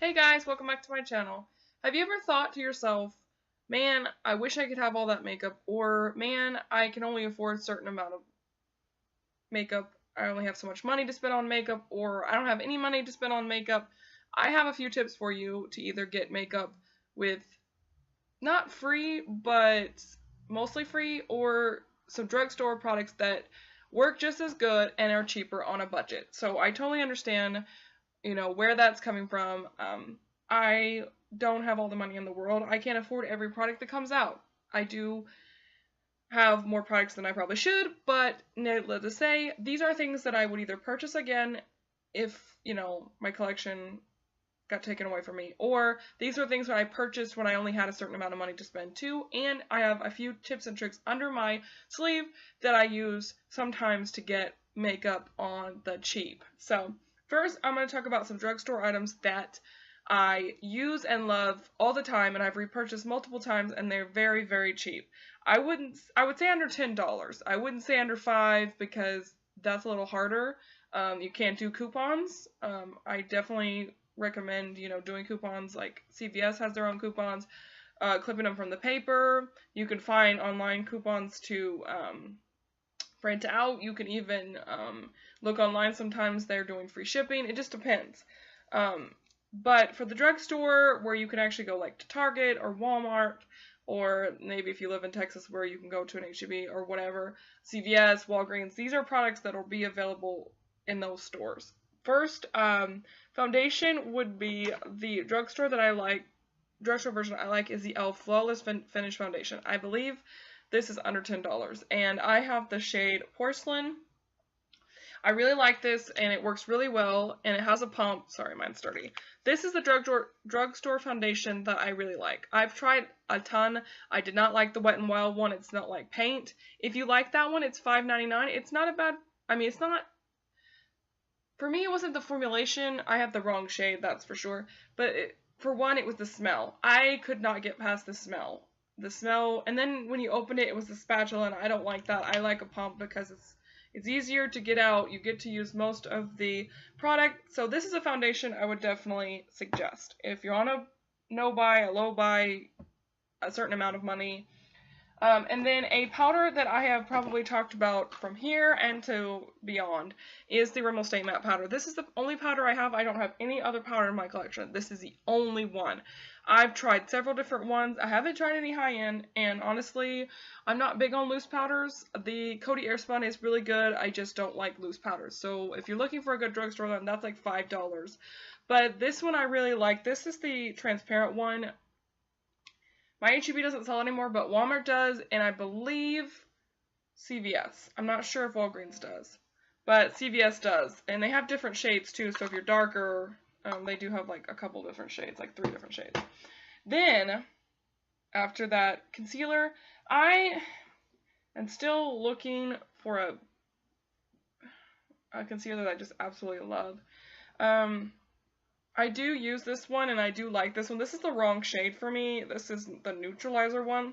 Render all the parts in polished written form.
Hey guys, welcome back to my channel. Have you ever thought to yourself, man, I wish I could have all that makeup, or man, I can only afford a certain amount of makeup, I only have so much money to spend on makeup, or I don't have any money to spend on makeup? I have a few tips for you to either get makeup with not free, but mostly free, or some drugstore products that work just as good and are cheaper on a budget. So I totally understand where that's coming from. I don't have all the money in the world. I can't afford every product that comes out. I do have more products than I probably should, but needless to say, these are things that I would either purchase again if, my collection got taken away from me, or these are things that I purchased when I only had a certain amount of money to spend too, and I have a few tips and tricks under my sleeve that I use sometimes to get makeup on the cheap. So first, I'm going to talk about some drugstore items that I use and love all the time, and I've repurchased multiple times, and they're very, very cheap. I would say under $10. I wouldn't say under $5 because that's a little harder. You can't do coupons. I definitely recommend, doing coupons. Like CVS has their own coupons, clipping them from the paper. You can find online coupons to print out. You can even look online. Sometimes they're doing free shipping. It just depends. But for the drugstore, where you can actually go like to Target or Walmart, or maybe if you live in Texas where you can go to an H-E-B or whatever, CVS, Walgreens, these are products that will be available in those stores. First, foundation would be the drugstore that I like. Drugstore version I like is the e.l.f. Flawless Finish Foundation. I believe this is under $10, and I have the shade Porcelain. I really like this, and it works really well, and it has a pump. Sorry, mine's dirty. This is the drugstore foundation that I really like. I've tried a ton. I did not like the Wet n Wild one. It's not like paint. If you like that one, it's $5.99. It's not a bad, it's not, for me, it wasn't the formulation. I have the wrong shade, that's for sure. But for one, it was the smell. I could not get past the smell. And then when you open it, it was the spatula, and I don't like that. I like a pump because it's easier to get out. You get to use most of the product. So this is a foundation I would definitely suggest. If you're on a no-buy, a low-buy, a certain amount of money. And then a powder that I have probably talked about from here and to beyond is the Rimmel Stay Matte Powder. This is the only powder I have. I don't have any other powder in my collection. This is the only one. I've tried several different ones. I haven't tried any high-end, and honestly, I'm not big on loose powders. The Coty Airspun is really good. I just don't like loose powders. So if you're looking for a good drugstore one, that's like $5. But this one I really like. This is the transparent one. My H-E-B doesn't sell anymore, but Walmart does, and I believe CVS. I'm not sure if Walgreens does, but CVS does. And they have different shades too, so if you're darker, they do have like a couple different shades, like 3 different shades. Then, after that concealer, I am still looking for a concealer that I just absolutely love. I do use this one, and I do like this one. This is the wrong shade for me. This is the neutralizer one.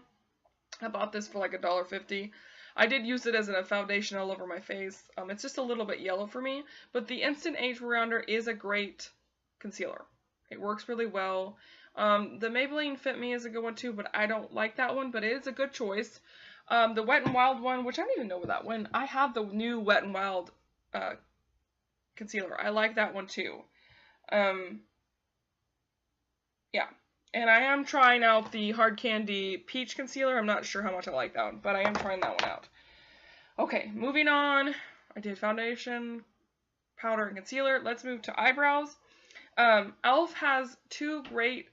I bought this for like $1.50. I did use it as a foundation all over my face. It's just a little bit yellow for me, but the Instant Age Rounder is a great concealer. It works really well. The Maybelline Fit Me is a good one too, but I don't like that one, but it is a good choice. The Wet n Wild one, which I don't even know where that went. I have the new Wet n Wild concealer. I like that one too. Yeah, and I am trying out the Hard Candy Peach Concealer. I'm not sure how much I like that one, but I am trying that one out. Okay, moving on. I did foundation, powder, and concealer. Let's move to eyebrows. e.l.f. has 2 great,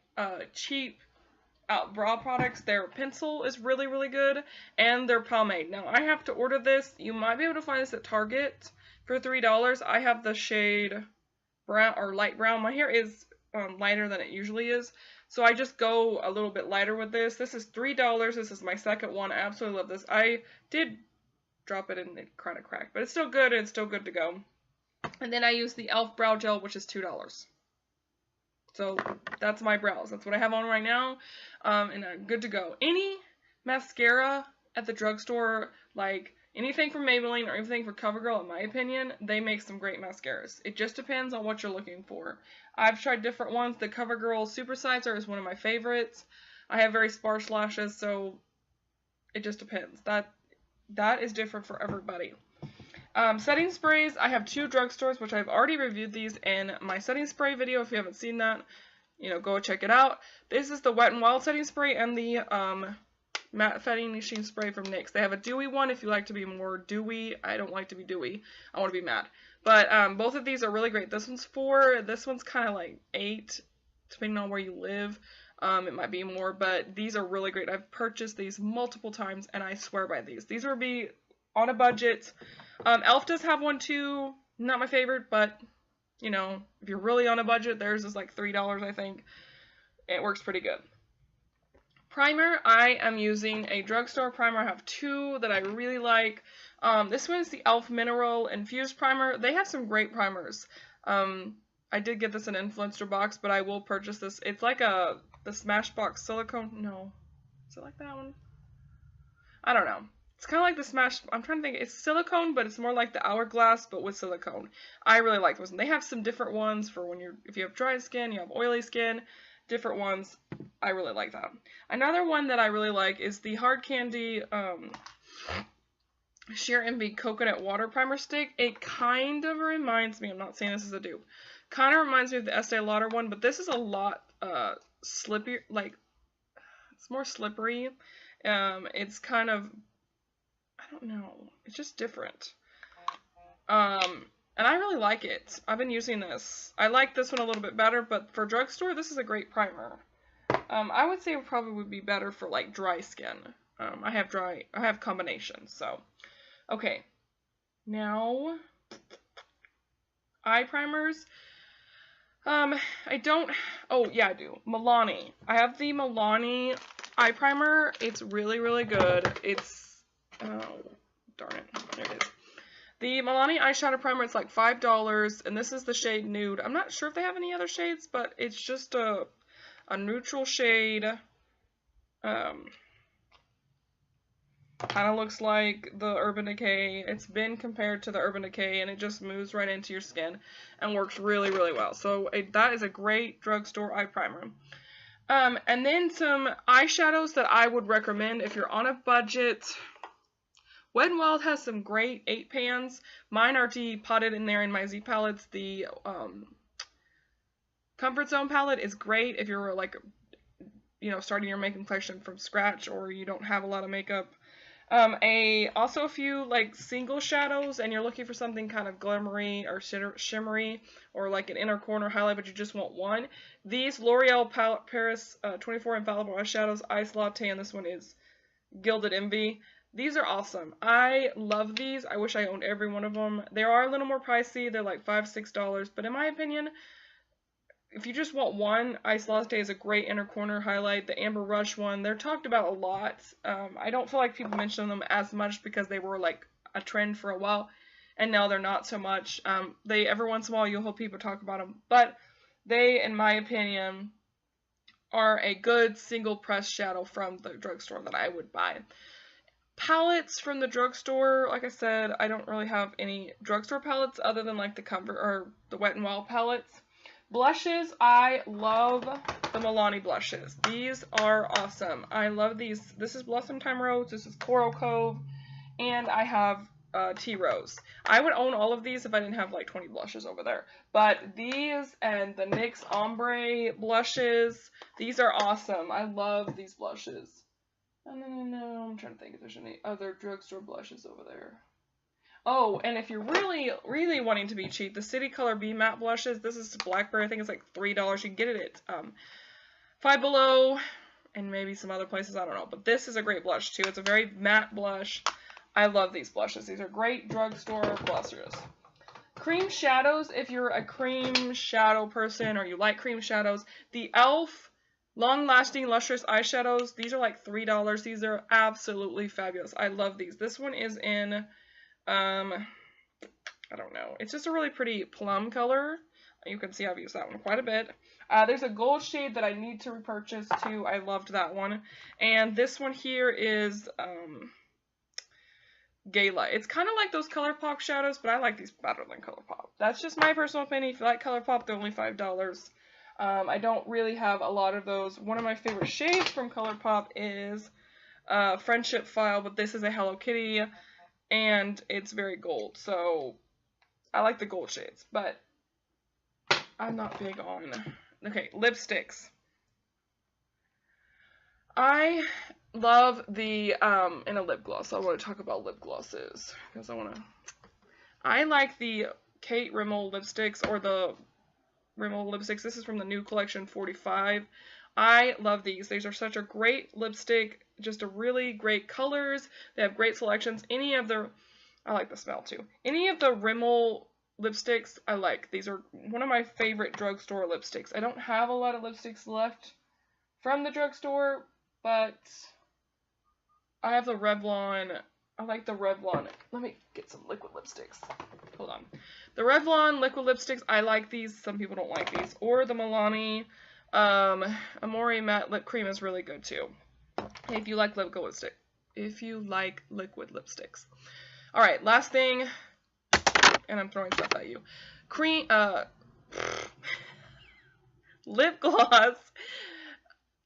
cheap brow products. Their pencil is really, really good, and their pomade. Now, I have to order this. You might be able to find this at Target for $3. I have the shade brown or light brown. My hair is lighter than it usually is, so I just go a little bit lighter with this. This is $3. This is my second one. I absolutely love this. I did drop it and it kind of cracked, but it's still good, and it's still good to go. And then I use the e.l.f. brow gel, which is $2. So that's my brows. That's what I have on right now, and I'm good to go. Any mascara at the drugstore, like Anything from Maybelline or anything for CoverGirl, in my opinion, they make some great mascaras. It just depends on what you're looking for. I've tried different ones. The CoverGirl Super Sizer is one of my favorites. I have very sparse lashes, so it just depends. That is different for everybody. Setting sprays, I have 2 drugstores, which I've already reviewed these in my setting spray video. If you haven't seen that, go check it out. This is the Wet n Wild setting spray and the matte finishing spray from NYX. They have a dewy one if you like to be more dewy. I don't like to be dewy. I want to be matte. But both of these are really great. This one's 4. This one's kind of like 8, depending on where you live. It might be more, but these are really great. I've purchased these multiple times, and I swear by these. These would be on a budget. Elf does have one too. Not my favorite, but, if you're really on a budget, theirs is like $3, I think. It works pretty good. Primer, I am using a drugstore primer. I have 2 that I really like. This one is the Elf Mineral Infused Primer. They have some great primers. I did get this in an influencer box, but I will purchase this. It's like the Smashbox silicone. No. Is it like that one? I don't know. It's kind of like the Smash. I'm trying to think. It's silicone, but it's more like the Hourglass, but with silicone. I really like those. And they have some different ones for if you have dry skin, you have oily skin. Different ones. I really like that. Another one that I really like is the Hard Candy Sheer Envy Coconut Water Primer Stick. It kind of reminds me, I'm not saying this is a dupe, kind of reminds me of the Estee Lauder one, but this is a lot slippier, like, it's more slippery. It's kind of, I don't know, it's just different. And I really like it. I've been using this. I like this one a little bit better, but for drugstore, this is a great primer. I would say it probably would be better for like dry skin. I have combinations, so. Okay. Now, eye primers. I don't, oh yeah, I do. Milani. I have the Milani eye primer. It's really, really good. It's, oh, darn it. There it is. The Milani eyeshadow primer, it's like $5, and this is the shade Nude. I'm not sure if they have any other shades, but it's just a neutral shade. Kind of looks like the Urban Decay. It's been compared to the Urban Decay, and it just moves right into your skin and works really, really well. So that is a great drugstore eye primer. And then some eyeshadows that I would recommend if you're on a budget. Wet n Wild has some great 8 pans. Mine are potted in there in my Z palettes. The Comfort Zone palette is great if you're like, starting your makeup collection from scratch or you don't have a lot of makeup. Also a few like single shadows and you're looking for something kind of glimmery or shimmery or like an inner corner highlight, but you just want one. These L'Oreal Paris 24 Infallible Eyeshadows Ice Latte, and this one is Gilded Envy. These are awesome. I love these. I wish I owned every one of them. They are a little more pricey. They're like $5, $6, but in my opinion, if you just want one, Ice Latte is a great inner corner highlight. The Amber Rush one, they're talked about a lot. I don't feel like people mention them as much because they were like a trend for a while, and now they're not so much. Every once in a while you'll hear people talk about them, but they, in my opinion, are a good single press shadow from the drugstore that I would buy. Palettes from the drugstore, like I said, I don't really have any drugstore palettes other than like the Comfort or the Wet n Wild palettes. Blushes, I love the Milani blushes. These are awesome. I love these. This is Blossom Time Rose, this is Coral Cove, and I have Tea Rose. I would own all of these if I didn't have like 20 blushes over there. But these and the NYX Ombre blushes, these are awesome. I love these blushes. No, I'm trying to think if there's any other drugstore blushes over there. Oh, and if you're really, really wanting to be cheap, the City Color Be Matte blushes, this is Blackberry, I think it's like $3. You can get it at Five Below and maybe some other places, I don't know. But this is a great blush too. It's a very matte blush. I love these blushes. These are great drugstore blushes. Cream shadows, if you're a cream shadow person or you like cream shadows, the e.l.f. Long-lasting lustrous eyeshadows, these are like $3. These are absolutely fabulous. I love these. This one is in, I don't know. It's just a really pretty plum color. You can see I've used that one quite a bit. There's a gold shade that I need to repurchase too. I loved that one. And this one here is Gala. It's kind of like those ColourPop shadows, but I like these better than ColourPop. That's just my personal opinion. If you like ColourPop, they're only $5. I don't really have a lot of those. One of my favorite shades from ColourPop is Friendship File, but this is a Hello Kitty, and it's very gold. So I like the gold shades, but I'm not big on... Okay, lipsticks. I love the, in a lip gloss, I want to talk about lip glosses, because I like the Kate Rimmel lipsticks, or the Rimmel lipsticks. This is from the new collection 45. I love these. These are such a great lipstick, just a really great colors. They have great selections. I like the smell too. Any of the Rimmel lipsticks I like. These are one of my favorite drugstore lipsticks. I don't have a lot of lipsticks left from the drugstore, but I have the Revlon. I like the Revlon. Let me get some liquid lipsticks. Hold on. The Revlon liquid lipsticks, I like these. Some people don't like these. Or the Milani Amore Matte Lip Cream is really good too. If you like liquid lipstick. If you like liquid lipsticks. Alright, last thing. And I'm throwing stuff at you. Lip gloss.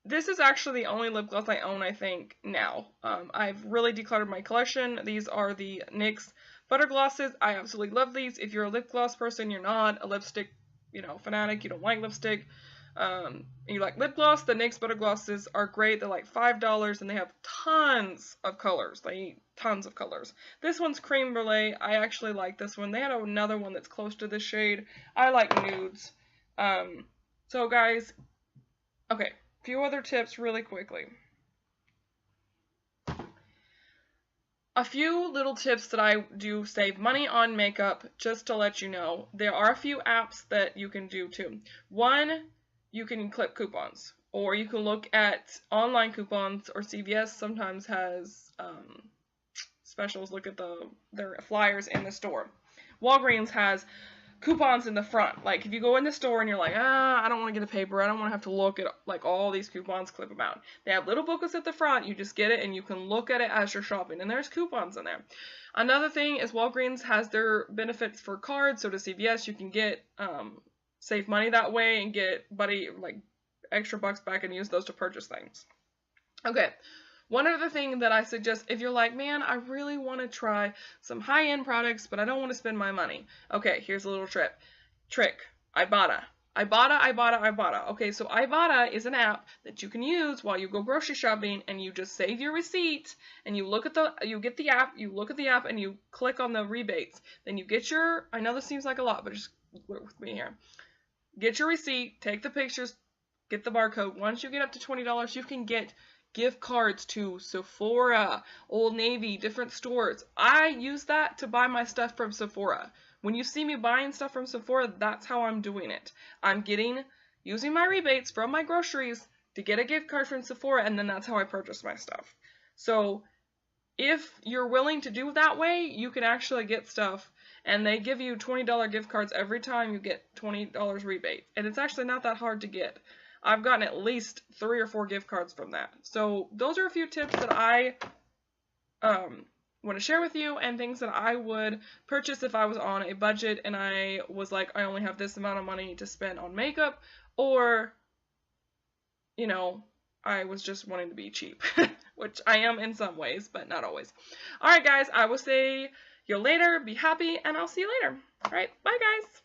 This is actually the only lip gloss I own, I think, now. I've really decluttered my collection. These are the NYX Butter Glosses. I absolutely love these. If you're a lip gloss person, you're not a lipstick, fanatic, you don't like lipstick, and you like lip gloss, the NYX Butter Glosses are great. They're like $5, and they have tons of colors. Tons of colors. This one's Creme Brulee. I actually like this one. They had another one that's close to this shade. I like nudes. So guys, okay. Few other tips really quickly. A few little tips that I do save money on makeup, just to let you know. There are a few apps that you can do too. One, you can clip coupons, or you can look at online coupons, or CVS sometimes has specials. Look at their flyers in the store. Walgreens has coupons in the front. Like, if you go in the store and you're like, I don't want to get a paper, I don't want to have to look at, like, all these coupons, clip them out. They have little booklets at the front, you just get it, and you can look at it as you're shopping, and there's coupons in there. Another thing is Walgreens has their benefits for cards, so to CVS, you can get, save money that way, and get, extra bucks back and use those to purchase things. Okay. One other thing that I suggest, if you're like, man, I really want to try some high-end products, but I don't want to spend my money. Okay, here's a little trick. Ibotta. Okay, so Ibotta is an app that you can use while you go grocery shopping, and you just save your receipt, and you look at you look at the app, and you click on the rebates. Then you get I know this seems like a lot, but just work with me here. Get your receipt, take the pictures, get the barcode. Once you get up to $20, you can get gift cards to Sephora, Old Navy, different stores. I use that to buy my stuff from Sephora. When you see me buying stuff from Sephora, that's how I'm doing it. I'm using my rebates from my groceries to get a gift card from Sephora, and then that's how I purchase my stuff. So if you're willing to do that way, you can actually get stuff, and they give you $20 gift cards every time you get $20 rebate. And it's actually not that hard to get. I've gotten at least 3 or 4 gift cards from that. So those are a few tips that I want to share with you, and things that I would purchase if I was on a budget and I was like, I only have this amount of money to spend on makeup, or, I was just wanting to be cheap, which I am in some ways, but not always. Alright guys, I will see you later, be happy, and I'll see you later. Alright, bye guys!